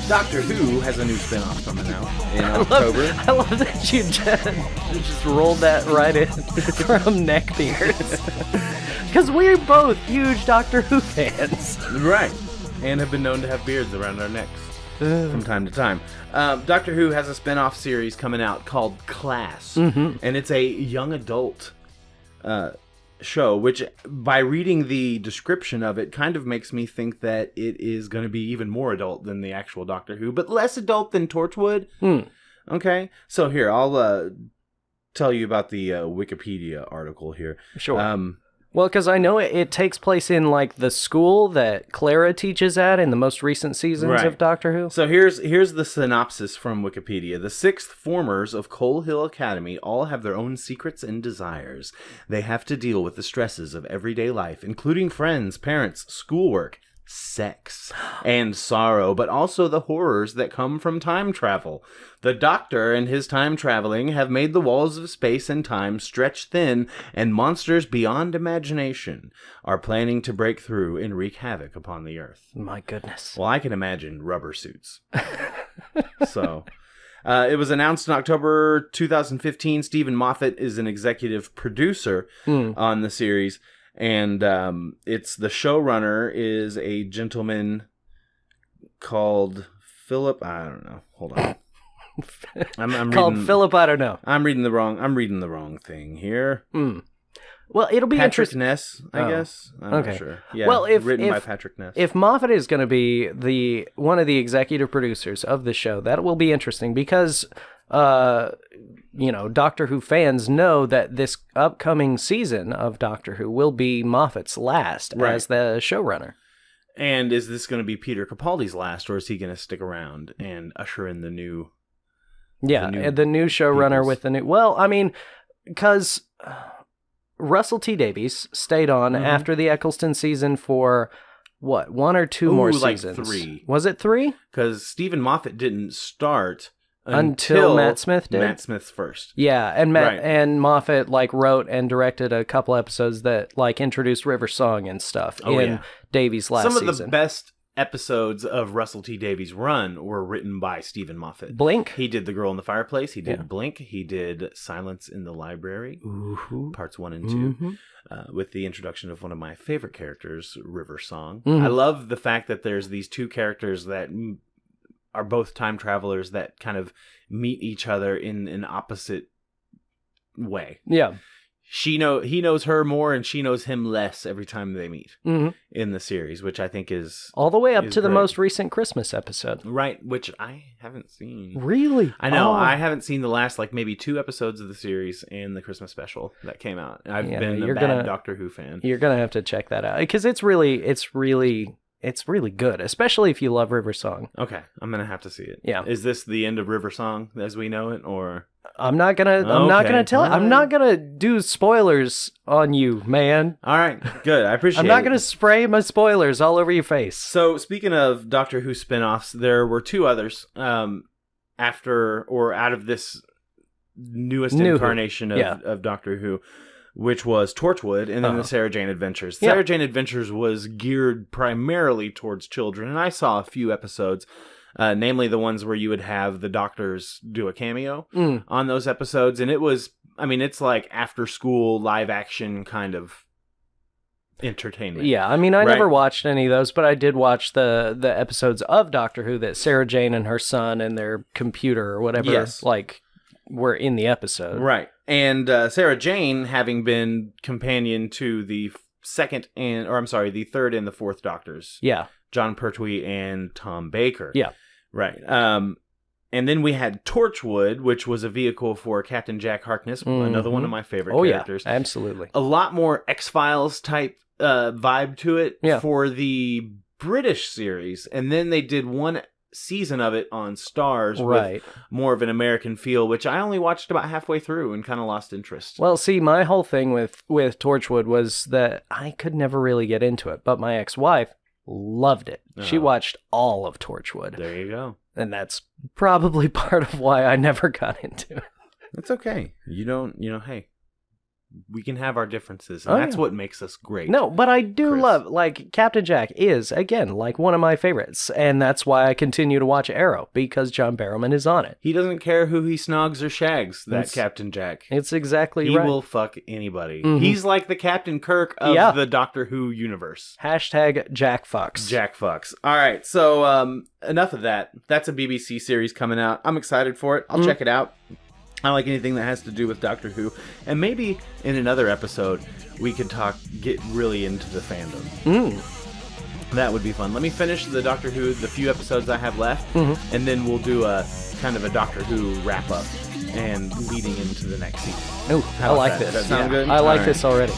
Doctor Who has a new spin-off coming out in October. I love that you just rolled that right in from neckbeards. Because we're both huge Doctor Who fans. Right. And have been known to have beards around our necks from time to time. Doctor Who has a spin-off series coming out called Class. And it's a young adult show, which by reading the description of it kind of makes me think that it is going to be even more adult than the actual Doctor Who, but less adult than Torchwood. Okay, so here, I'll tell you about the Wikipedia article here. Sure. Well, because I know it takes place in, like, the school that Clara teaches at in the most recent seasons of Doctor Who. So here's the synopsis from Wikipedia. The sixth formers of Coal Hill Academy all have their own secrets and desires. They have to deal with the stresses of everyday life, including friends, parents, schoolwork, sex, and sorrow, but also the horrors that come from time travel. The Doctor and his time traveling have made the walls of space and time stretch thin, and monsters beyond imagination are planning to break through and wreak havoc upon the Earth. My goodness. Well, I can imagine rubber suits. So, it was announced in October 2015. Stephen Moffat is an executive producer on the series. And it's the showrunner is a gentleman called Philip. I don't know. Hold on. I'm called reading, Philip. I don't know. I'm reading the wrong thing here. Well, it'll be Patrick interesting. Ness, I guess. I'm not sure. Yeah. Well, written by Patrick Ness. If Moffat is going to be one of the executive producers of the show, that will be interesting because. Doctor Who fans know that this upcoming season of Doctor Who will be Moffat's last as the showrunner. And is this going to be Peter Capaldi's last, or is he going to stick around and usher in the new... the new showrunner with the new... Well, I mean, because Russell T. Davies stayed on after the Eccleston season for... What, 1 or 2 more seasons? Like 3. Was it 3? Because Stephen Moffat didn't start... Until Matt Smith did? Matt Smith's first. Yeah, and and Moffat wrote and directed a couple episodes that introduced River Song and stuff in Davies' last season. Some of the best episodes of Russell T. Davies' run were written by Stephen Moffat. Blink. He did The Girl in the Fireplace. He did Blink. He did Silence in the Library, parts 1 and 2, with the introduction of one of my favorite characters, River Song. I love the fact that there's these two characters that... are both time travelers that kind of meet each other in an opposite way. Yeah. He knows her more and she knows him less every time they meet in the series, which I think is... all the way up to the most recent Christmas episode. Right, which I haven't seen. Really? I know. I haven't seen the last maybe 2 episodes of the series and the Christmas special that came out. I've been a bad Doctor Who fan. You're going to have to check that out because it's really good, especially if you love River Song. Okay, I'm gonna have to see it. Yeah. Is this the end of River Song as we know it, or? I'm not gonna tell it. I'm not gonna do spoilers on you, man. All right, good. I appreciate it. I'm not gonna spray my spoilers all over your face. So speaking of Doctor Who spinoffs, there were 2 others after or out of this newest incarnation of Doctor Who, which was Torchwood, and then the Sarah Jane Adventures. Sarah Jane Adventures was geared primarily towards children, and I saw a few episodes, namely the ones where you would have the doctors do a cameo on those episodes, and it's like after-school, live-action kind of entertainment. Yeah, I never watched any of those, but I did watch the episodes of Doctor Who that Sarah Jane and her son and their computer or whatever, were in the episode. Right. And Sarah Jane, having been companion to the third and the fourth Doctors. Yeah. John Pertwee and Tom Baker. Yeah. Right. And then we had Torchwood, which was a vehicle for Captain Jack Harkness, another one of my favorite characters. Yeah, absolutely. A lot more X-Files type vibe to it for the British series. And then they did one season of it on Starz with more of an American feel, which I only watched about halfway through and kind of lost interest. Well, see, my whole thing with Torchwood was that I could never really get into it, but my ex-wife loved it. She watched all of Torchwood. There you go. And that's probably part of why I never got into it. That's okay. Hey, we can have our differences, and that's what makes us great. No, but I do love, like, Captain Jack is, again, like, one of my favorites, and that's why I continue to watch Arrow, because John Barrowman is on it. He doesn't care who he snogs or shags, Captain Jack. It's exactly right. He will fuck anybody. Mm-hmm. He's like the Captain Kirk of the Doctor Who universe. Hashtag Jack Fucks. Jack Fucks. All right, so enough of that. That's a BBC series coming out. I'm excited for it. I'll check it out. I like anything that has to do with Doctor Who. And maybe in another episode, we could get really into the fandom. That would be fun. Let me finish the Doctor Who, the few episodes I have left, and then we'll do a kind of a Doctor Who wrap-up and leading into the next season. Oh, I like this. Does that sound good? I like this already.